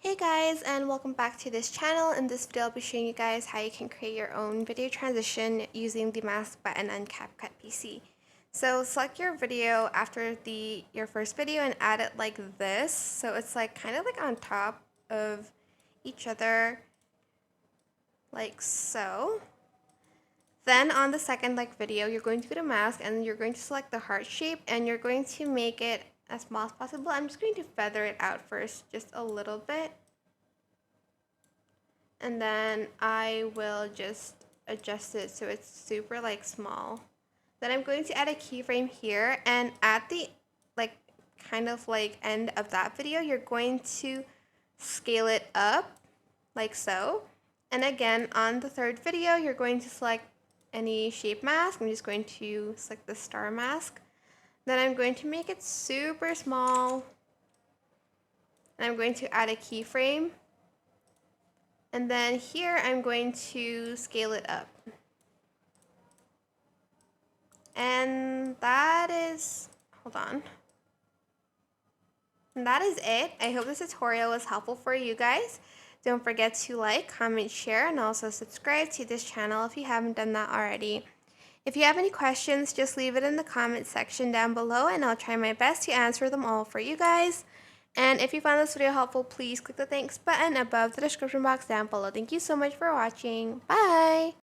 Hey guys, and welcome back to this channel. In this video I'll be showing you guys how you can create your own video transition using the mask button on CapCut PC. So select your video after your first video and add it like this, so it's like kind of like on top of each other like so. Then on the second video, you're going to go to mask and you're going to select the heart shape and you're going to make it as small as possible. I'm just going to feather it out first, just a little bit. And then I will just adjust it so it's super small. Then I'm going to add a keyframe here, and at the kind of end of that video, you're going to scale it up like so. And again, on the third video, you're going to select any shape mask. I'm just going to select the star mask. Then I'm going to make it super small. And I'm going to add a keyframe. And then here I'm going to scale it up. And that is, hold on. And that is it. I hope this tutorial was helpful for you guys. Don't forget to like, comment, share, and also subscribe to this channel if you haven't done that already. If you have any questions, just leave it in the comment section down below and I'll try my best to answer them all for you guys. And if you found this video helpful, please click the thanks button above the description box down below. Thank you so much for watching. Bye!